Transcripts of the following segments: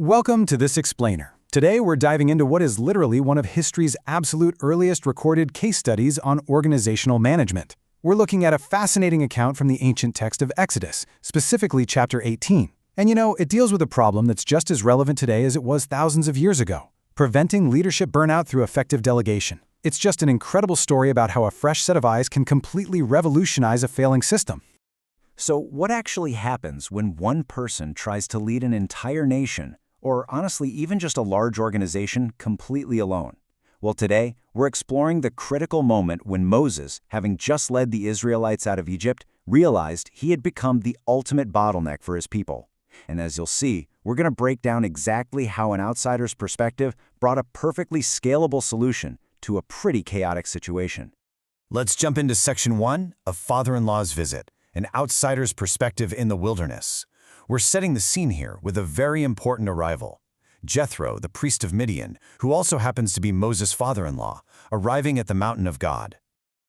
Welcome to this explainer. Today we're diving into what is literally one of history's absolute earliest recorded case studies on organizational management. We're looking at a fascinating account from the ancient text of Exodus, specifically chapter 18. And it deals with a problem that's just as relevant today as it was thousands of years ago: preventing leadership burnout through effective delegation. It's just an incredible story about how a fresh set of eyes can completely revolutionize a failing system. So what actually happens when one person tries to lead an entire nation, or honestly even just a large organization, completely alone? Well, today we're exploring the critical moment when Moses, having just led the Israelites out of Egypt, realized he had become the ultimate bottleneck for his people. And as you'll see, we're going to break down exactly how an outsider's perspective brought a perfectly scalable solution to a pretty chaotic situation. Let's jump into Section 1 of Father-in-Law's Visit, an outsider's perspective in the wilderness. We're setting the scene here with a very important arrival. Jethro, the priest of Midian, who also happens to be Moses' father-in-law, arriving at the mountain of God.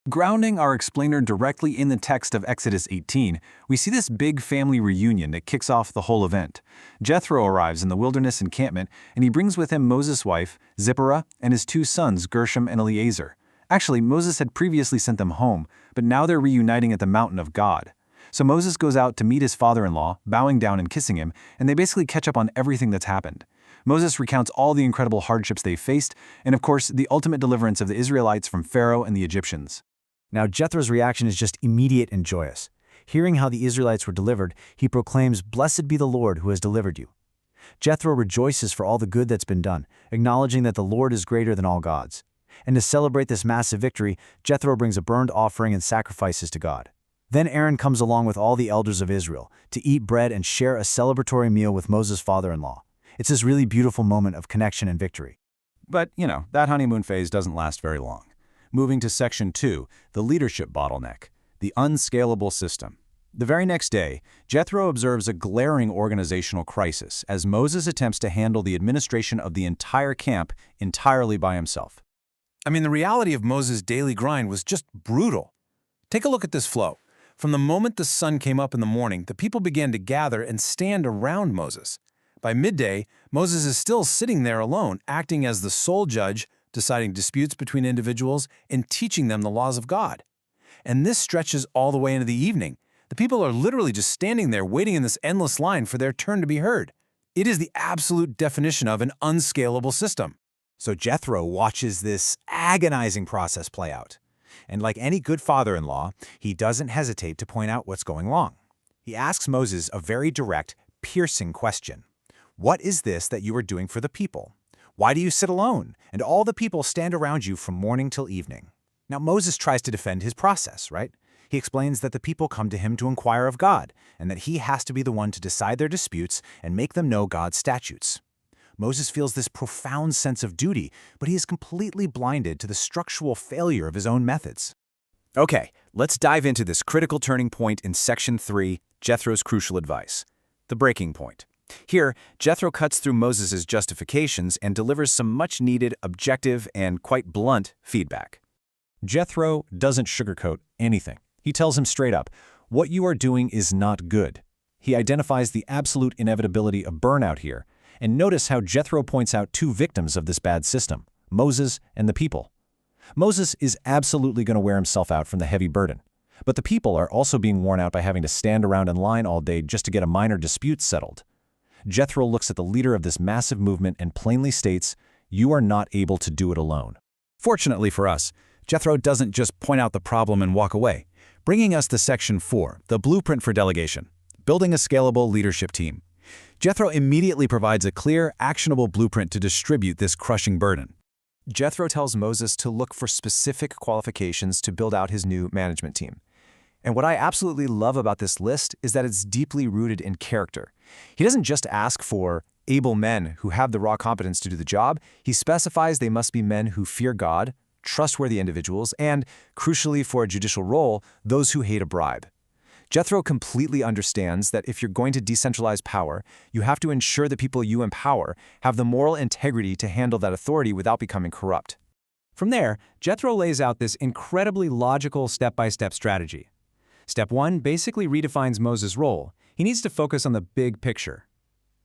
Grounding our explainer directly in the text of Exodus 18, we see this big family reunion that kicks off the whole event. Jethro arrives in the wilderness encampment, and he brings with him Moses' wife, Zipporah, and his two sons, Gershom and Eleazar. Actually, Moses had previously sent them home, but now they're reuniting at the mountain of God. So Moses goes out to meet his father-in-law, bowing down and kissing him, and they basically catch up on everything that's happened. Moses recounts all the incredible hardships they faced, and of course, the ultimate deliverance of the Israelites from Pharaoh and the Egyptians. Now Jethro's reaction is just immediate and joyous. Hearing how the Israelites were delivered, he proclaims, "Blessed be the Lord who has delivered you." Jethro rejoices for all the good that's been done, acknowledging that the Lord is greater than all gods. And to celebrate this massive victory, Jethro brings a burnt offering and sacrifices to God. Then Aaron comes along with all the elders of Israel to eat bread and share a celebratory meal with Moses' father-in-law. It's this really beautiful moment of connection and victory. But, that honeymoon phase doesn't last very long. Moving to Section 2, the leadership bottleneck, the unscalable system. The very next day, Jethro observes a glaring organizational crisis as Moses attempts to handle the administration of the entire camp entirely by himself. The reality of Moses' daily grind was just brutal. Take a look at this flow. From the moment the sun came up in the morning, the people began to gather and stand around Moses. By midday, Moses is still sitting there alone, acting as the sole judge, deciding disputes between individuals and teaching them the laws of God. And this stretches all the way into the evening. The people are literally just standing there waiting in this endless line for their turn to be heard. It is the absolute definition of an unscalable system. So Jethro watches this agonizing process play out. And like any good father-in-law, he doesn't hesitate to point out what's going wrong. He asks Moses a very direct, piercing question. What is this that you are doing for the people? Why do you sit alone, and all the people stand around you from morning till evening? Now Moses tries to defend his process, right? He explains that the people come to him to inquire of God, and that he has to be the one to decide their disputes and make them know God's statutes. Moses feels this profound sense of duty, but he is completely blinded to the structural failure of his own methods. Okay, let's dive into this critical turning point in Section 3, Jethro's crucial advice, the breaking point. Here, Jethro cuts through Moses' justifications and delivers some much-needed, objective, and quite blunt feedback. Jethro doesn't sugarcoat anything. He tells him straight up, what you are doing is not good. He identifies the absolute inevitability of burnout here, and notice how Jethro points out two victims of this bad system, Moses and the people. Moses is absolutely going to wear himself out from the heavy burden, but the people are also being worn out by having to stand around in line all day just to get a minor dispute settled. Jethro looks at the leader of this massive movement and plainly states, you are not able to do it alone. Fortunately for us, Jethro doesn't just point out the problem and walk away, bringing us to Section 4, the blueprint for delegation, building a scalable leadership team. Jethro immediately provides a clear, actionable blueprint to distribute this crushing burden. Jethro tells Moses to look for specific qualifications to build out his new management team. And what I absolutely love about this list is that it's deeply rooted in character. He doesn't just ask for able men who have the raw competence to do the job. He specifies they must be men who fear God, trustworthy individuals, and, crucially for a judicial role, those who hate a bribe. Jethro completely understands that if you're going to decentralize power, you have to ensure the people you empower have the moral integrity to handle that authority without becoming corrupt. From there, Jethro lays out this incredibly logical step-by-step strategy. Step 1 basically redefines Moses' role. He needs to focus on the big picture.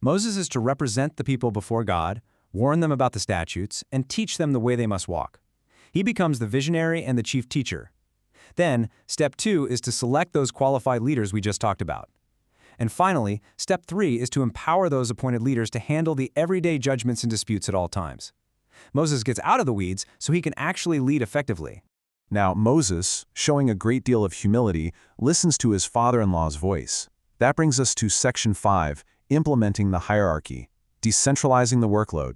Moses is to represent the people before God, warn them about the statutes, and teach them the way they must walk. He becomes the visionary and the chief teacher. Then, step 2 is to select those qualified leaders we just talked about. And finally, step 3 is to empower those appointed leaders to handle the everyday judgments and disputes at all times. Moses gets out of the weeds so he can actually lead effectively. Now, Moses, showing a great deal of humility, listens to his father-in-law's voice. That brings us to section 5, implementing the hierarchy, decentralizing the workload.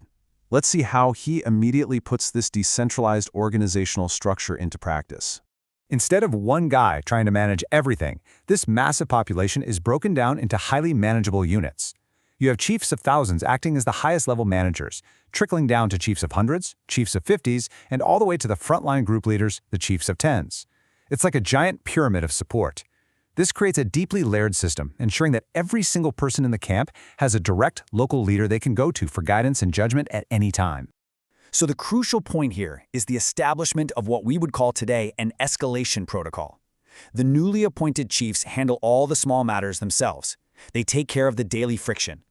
Let's see how he immediately puts this decentralized organizational structure into practice. Instead of one guy trying to manage everything, this massive population is broken down into highly manageable units. You have chiefs of thousands acting as the highest level managers, trickling down to chiefs of hundreds, chiefs of 50s, and all the way to the frontline group leaders, the chiefs of 10s. It's like a giant pyramid of support. This creates a deeply layered system, ensuring that every single person in the camp has a direct local leader they can go to for guidance and judgment at any time. So the crucial point here is the establishment of what we would call today an escalation protocol. The newly appointed chiefs handle all the small matters themselves. They take care of the daily friction.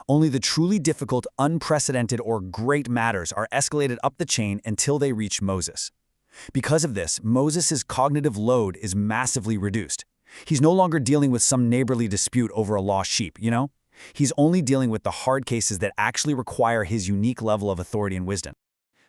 Only the truly difficult, unprecedented, or great matters are escalated up the chain until they reach Moses. Because of this, Moses' cognitive load is massively reduced. He's no longer dealing with some neighborly dispute over a lost sheep, you know? He's only dealing with the hard cases that actually require his unique level of authority and wisdom.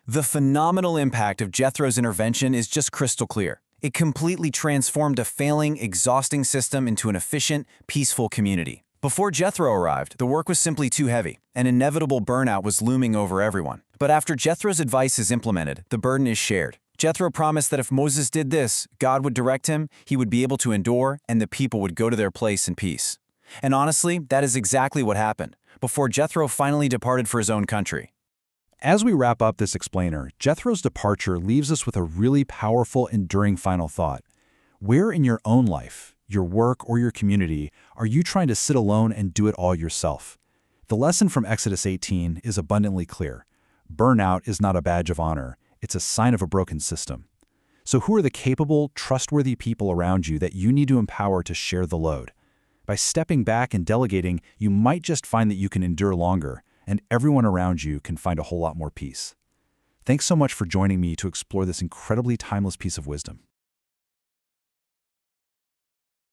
The phenomenal impact of Jethro's intervention is just crystal clear. It completely transformed a failing, exhausting system into an efficient, peaceful community. Before Jethro arrived, the work was simply too heavy. An inevitable burnout was looming over everyone. But after Jethro's advice is implemented, the burden is shared. Jethro promised that if Moses did this, God would direct him, he would be able to endure, and the people would go to their place in peace. And honestly, that is exactly what happened, before Jethro finally departed for his own country. As we wrap up this explainer, Jethro's departure leaves us with a really powerful, enduring final thought. Where in your own life, your work, or your community are you trying to sit alone and do it all yourself? The lesson from Exodus 18 is abundantly clear. Burnout is not a badge of honor. It's a sign of a broken system. So who are the capable, trustworthy people around you that you need to empower to share the load? By stepping back and delegating, you might just find that you can endure longer, and everyone around you can find a whole lot more peace. Thanks so much for joining me to explore this incredibly timeless piece of wisdom.